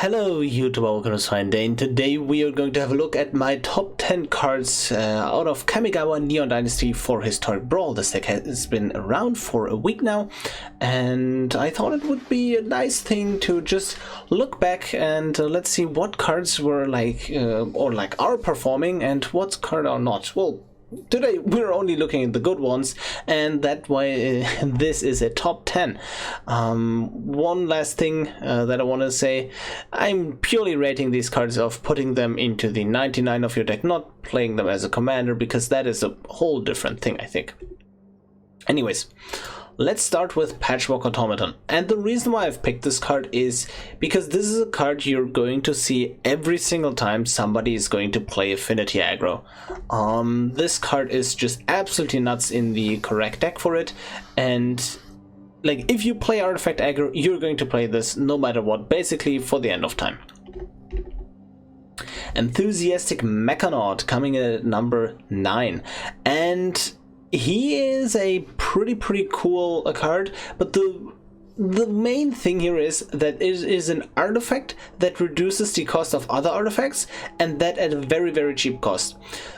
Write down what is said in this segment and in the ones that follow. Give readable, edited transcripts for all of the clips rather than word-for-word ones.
Hello YouTube, welcome to MTGA. Today we are going to have a look at my top 10 cards out of Kamigawa Neon Dynasty for Historic Brawl. This deck has been around for a week now, and I thought it would be a nice thing to just look back and let's see what cards were are performing and what cards are not. Well, today we're only looking at the good ones, and that why this is a top 10. One last thing that I want to say, I'm purely rating these cards of putting them into the 99 of your deck, not playing them as a commander, because that is a whole different thing, I think. Anyways, let's start with Patchwork Automaton. And the reason why I've picked this card is because this is a card you're going to see every single time somebody is going to play Affinity aggro. This card is just absolutely nuts in the correct deck for it, and like if you play Artifact aggro, you're going to play this no matter what, basically for the end of time. Enthusiastic Mechanard coming in at number 9, and he is a pretty cool card, but the main thing here is that it is an artifact that reduces the cost of other artifacts, and that at a very cheap cost.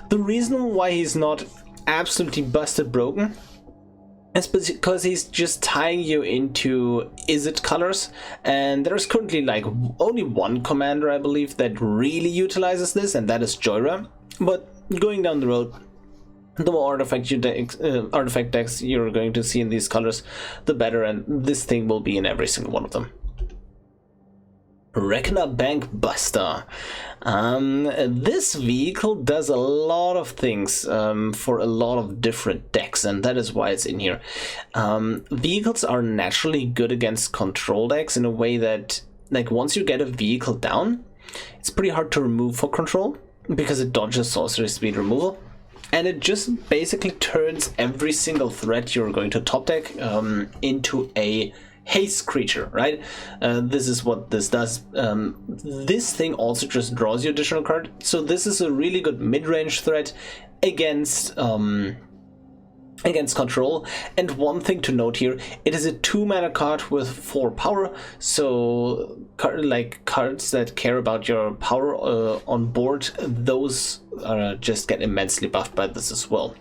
The reason why he's not absolutely busted broken is because he's just tying you into Izzet colors, and there's currently like only one commander, I believe, that really utilizes this, and that is Joyra. But going down the road, the more artifact decks you're going to see in these colors, the better, and this thing will be in every single one of them. Regna Bank Buster. This vehicle does a lot of things for a lot of different decks, and that is why it's in here. Vehicles are naturally good against control decks in a way that, like, once you get a vehicle down, it's pretty hard to remove for control because it dodges sorcery speed removal. And it just basically turns every single threat you're going to top deck into a haste creature, right? This is what this does. This thing also just draws you additional card. So this is a really good mid-range threat against control. And one thing to note here, it is a 2-mana card with 4 power, so cards that care about your power on board, those just get immensely buffed by this as well.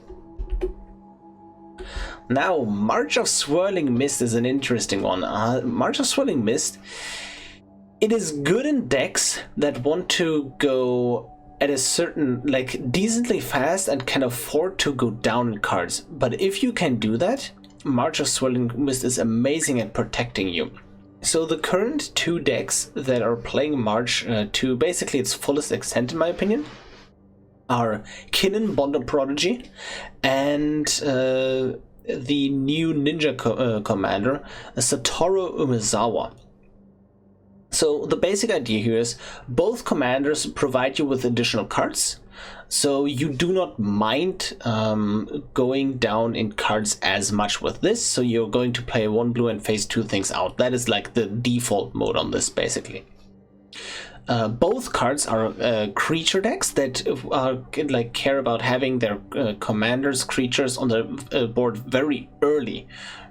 Now, March of Swirling Mist is an interesting one. March of Swirling Mist, it is good in decks that want to go at a certain, like, decently fast and can afford to go down in cards. But if you can do that, March of Swirling Mist is amazing at protecting you. So the current 2 decks that are playing March to basically its fullest extent, in my opinion, are Kinnan Bond of Prodigy and the new ninja commander, Satoru Umezawa. So the basic idea here is both commanders provide you with additional cards, so you do not mind going down in cards as much with this. So you're going to play 1 blue and phase 2 things out. That is like the default mode on this, basically. Both cards are creature decks that care about having their commanders' creatures on the board very early,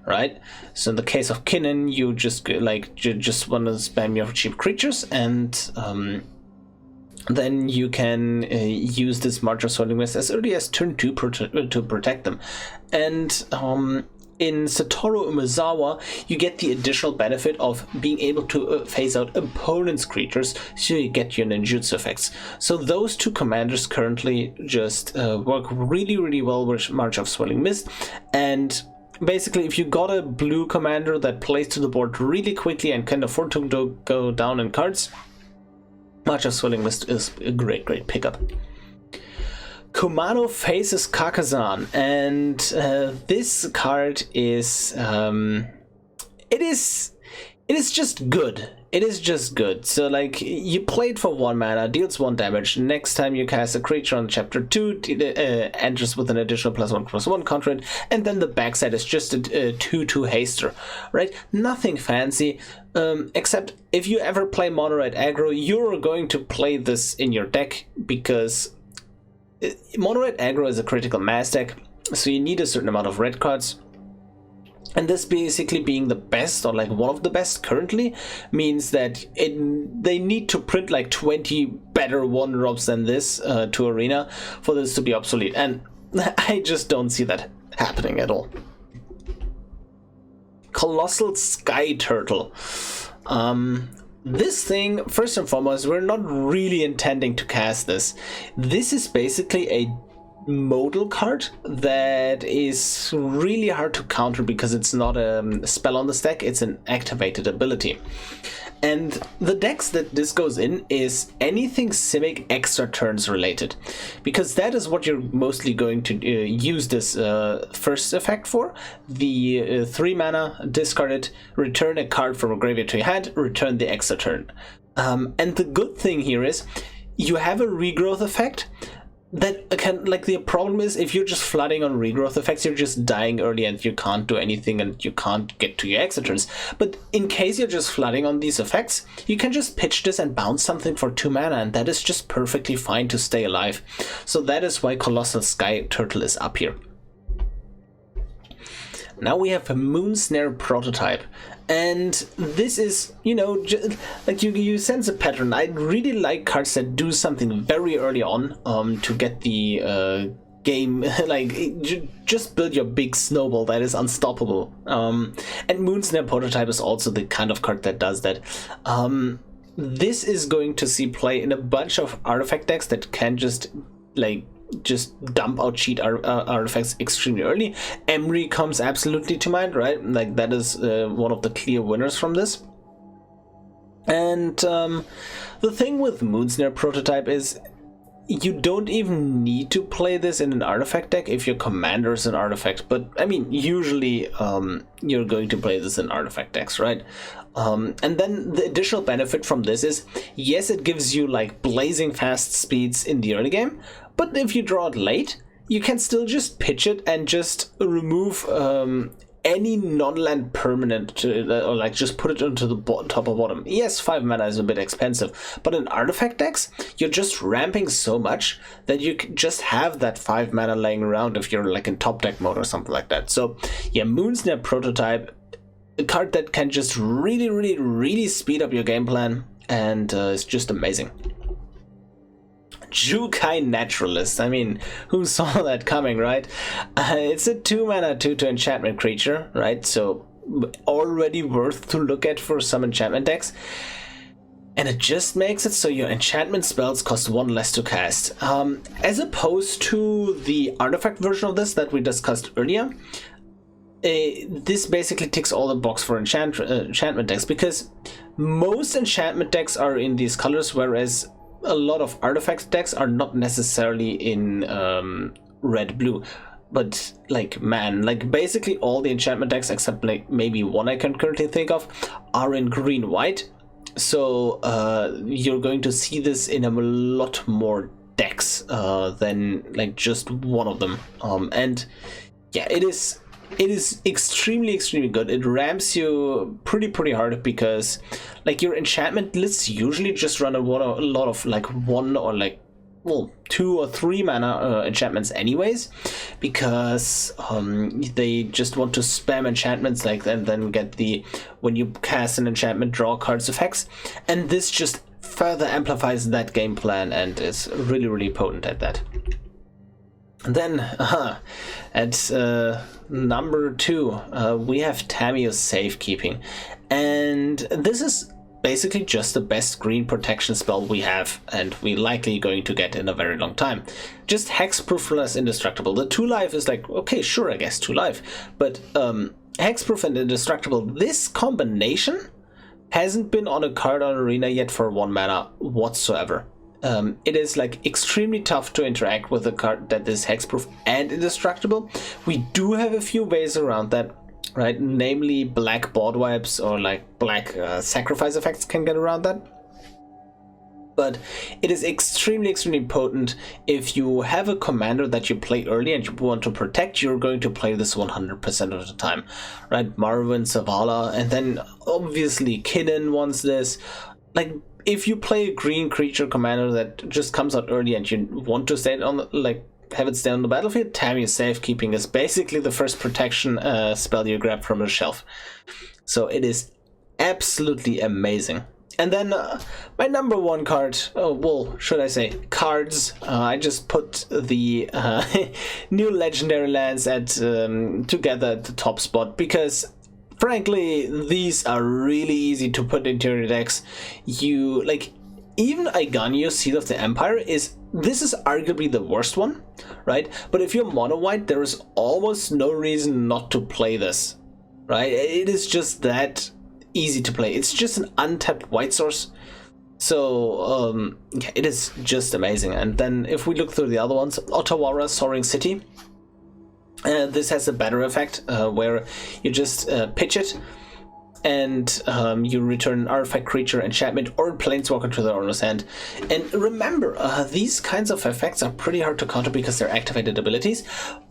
right? So in the case of Kinnan, you just just want to spam your cheap creatures, and then you can use this March of Swirling Mist as early as turn 2 to protect them. And in Satoru Umezawa, you get the additional benefit of being able to phase out opponents' creatures, so you get your ninjutsu effects. So those 2 commanders currently just work really well with March of Swirling Mist. And basically, if you got a blue commander that plays to the board really quickly and can afford to go down in cards, March of Swirling Mist is a great pickup. Kumano faces Kakazan, and this card is it is just good. It is just good. So, like, you play it for 1 mana, deals 1 damage. Next time you cast a creature on chapter 2, enters with an additional +1/+1 counter, and then the backside is just a 2/2 haster, right? Nothing fancy, except if you ever play mono red aggro, you're going to play this in your deck, because mono red aggro is a critical mass deck, so you need a certain amount of red cards. And this basically being the best, or like one of the best currently, means that they need to print like 20 better 1-drops than this to Arena for this to be obsolete. And I just don't see that happening at all. Colossal Sky Turtle. This thing, first and foremost, we're not really intending to cast this. This is basically a modal card that is really hard to counter because it's not a spell on the stack, it's an activated ability. And the decks that this goes in is anything Simic extra turns related, because that is what you're mostly going to use this first effect for. The 3 mana, discard it, return a card from a graveyard to your hand, return the extra turn. And the good thing here is you have a regrowth effect that can, like, the problem is if you're just flooding on regrowth effects, you're just dying early and you can't do anything and you can't get to your extra turns. But in case you're just flooding on these effects, you can just pitch this and bounce something for 2 mana, and that is just perfectly fine to stay alive. So that is why Colossal Sky Turtle is up here. Now we have a Moon Snare prototype. And this is, you know, like you sense a pattern. I really like cards that do something very early on to get the game, like, just build your big snowball that is unstoppable. And Moonsnare Prototype is also the kind of card that does that. This is going to see play in a bunch of artifact decks that can just dump out cheat artifacts extremely early. Emery comes absolutely to mind, right? Like, that is one of the clear winners from this. And the thing with Moonsnare Prototype is you don't even need to play this in an artifact deck if your commander is an artifact, but I mean, usually you're going to play this in artifact decks, right? And then the additional benefit from this is, yes, it gives you like blazing fast speeds in the early game, but if you draw it late, you can still just pitch it and just remove any non-land permanent or like just put it into the top or bottom. Yes, 5 mana is a bit expensive, but in artifact decks, you're just ramping so much that you can just have that 5 mana laying around if you're like in top deck mode or something like that. So yeah, Moonsnare Prototype, a card that can just really speed up your game plan, and it's just amazing. Joukai Naturalist. I mean, who saw that coming, right? It's a 2 mana 2/2 enchantment creature, right? So already worth to look at for some enchantment decks. And it just makes it so your enchantment spells cost 1 less to cast. As opposed to the artifact version of this that we discussed earlier, this basically ticks all the boxes for enchantment decks, because most enchantment decks are in these colors, whereas a lot of artifact decks are not necessarily in red-blue. But like, man, like basically all the enchantment decks except like maybe one I can currently think of are in green-white. So you're going to see this in a lot more decks than like just one of them. And yeah, it is extremely good. It ramps you pretty hard, because like your enchantment lists usually just run a lot of like 1 or like, well, 2 or 3 mana enchantments anyways, because they just want to spam enchantments like, and then get the, when you cast an enchantment, draw cards effects, and this just further amplifies that game plan and is really potent at that. And then at number 2 we have Tamu's Safekeeping, and this is basically just the best green protection spell we have, and we likely going to get in a very long time. Just hexproof plus indestructible. The 2 life is like, okay, sure, I guess 2 life, but hexproof and indestructible, this combination hasn't been on a card on Arena yet for 1 mana whatsoever. It is like extremely tough to interact with a card that is hexproof and indestructible. We do have a few ways around that, right? Namely, black board wipes or like black sacrifice effects can get around that. But it is extremely potent. If you have a commander that you play early and you want to protect, you're going to play this 100% of the time, right? Marvin, Zavala, and then obviously Kinnan wants this. Like, if you play a green creature commander that just comes out early and you want to stay on like have it stay on the battlefield. Tamu Safekeeping is basically the first protection spell you grab from the shelf. So it is absolutely amazing. And then my number one card, oh, well, should I say cards, I just put the new legendary lands at together at the top spot, because frankly these are really easy to put into your decks. You like, even Aiganyo, Seal of the Empire, this is arguably the worst one, right? But if you're mono white, there is almost no reason not to play this, right? It is just that easy to play. It's just an untapped white source, so yeah, it is just amazing. And then if we look through the other ones, Otawara, Soaring City, this has a better effect where you just pitch it and you return an artifact, creature, enchantment, or planeswalker to their owner's hand. And remember, these kinds of effects are pretty hard to counter because they're activated abilities.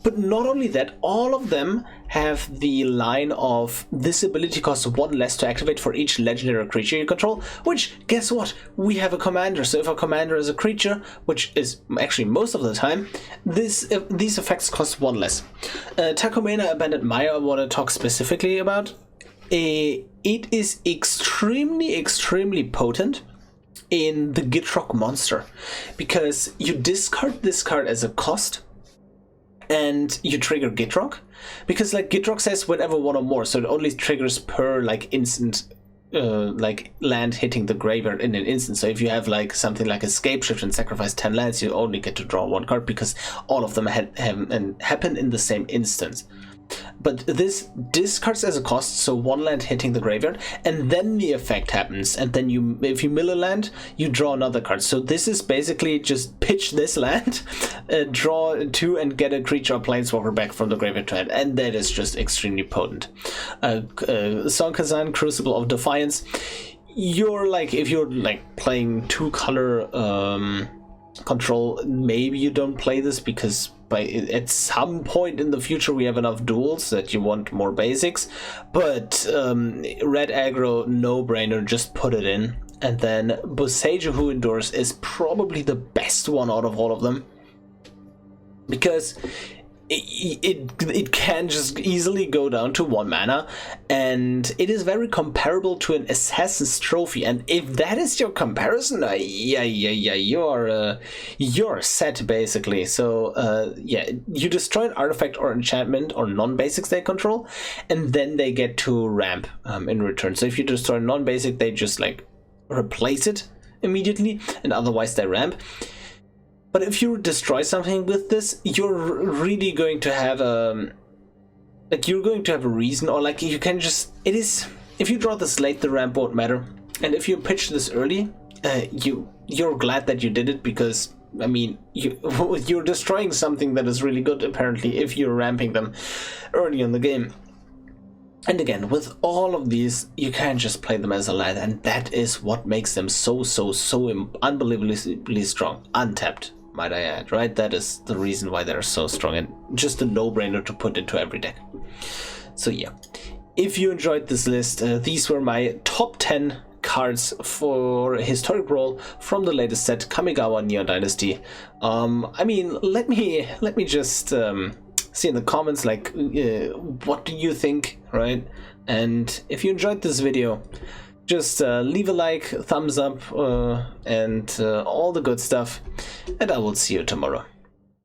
But not only that, all of them have the line of this ability costs 1 less to activate for each legendary creature you control, which, guess what? We have a commander. So if a commander is a creature, which is actually most of the time, these effects cost 1 less. Takumena Abandoned Maya I want to talk specifically about. It is extremely potent in the Gitrog monster, because you discard this card as a cost and you trigger Gitrog, because like Gitrog says whenever 1 or more, so it only triggers per like instant like land hitting the graveyard in an instant. So if you have like something like Escape Shift and sacrifice 10 lands, you only get to draw 1 card because all of them happen in the same instance. But this discards as a cost, so 1 land hitting the graveyard, and then the effect happens, and then if you mill a land, you draw another card. So this is basically just pitch this land, draw 2, and get a creature or planeswalker back from the graveyard to hand, and that is just extremely potent. Song Kazan, Crucible of Defiance. You're like, if you're like playing 2-color control, maybe you don't play this because at some point in the future we have enough duels that you want more basics, but red aggro, no brainer, just put it in. And then Busagio Who Endures is probably the best one out of all of them, because it can just easily go down to 1 mana, and it is very comparable to an Assassin's Trophy. And if that is your comparison, you're set basically. So yeah, you destroy an artifact or enchantment or non-basics they control, and then they get to ramp in return. So if you destroy non-basic, they just like replace it immediately, and otherwise they ramp. But if you destroy something with this, you're really going to have a reason, or like you can just, if you draw this late, the ramp won't matter. And if you pitch this early, you're glad that you did it, because I mean, you're destroying something that is really good apparently if you're ramping them early in the game. And again, with all of these, you can't just play them as a land, and that is what makes them so unbelievably strong. Untapped, might I add, right? That is the reason why they're so strong, and just a no-brainer to put into every deck. So yeah, if you enjoyed this list, these were my top 10 cards for Historic Brawl from the latest set, Kamigawa Neon Dynasty. I mean, let me just see in the comments, like, what do you think, right? And if you enjoyed this video, just leave a like, thumbs up, and all the good stuff, and I will see you tomorrow.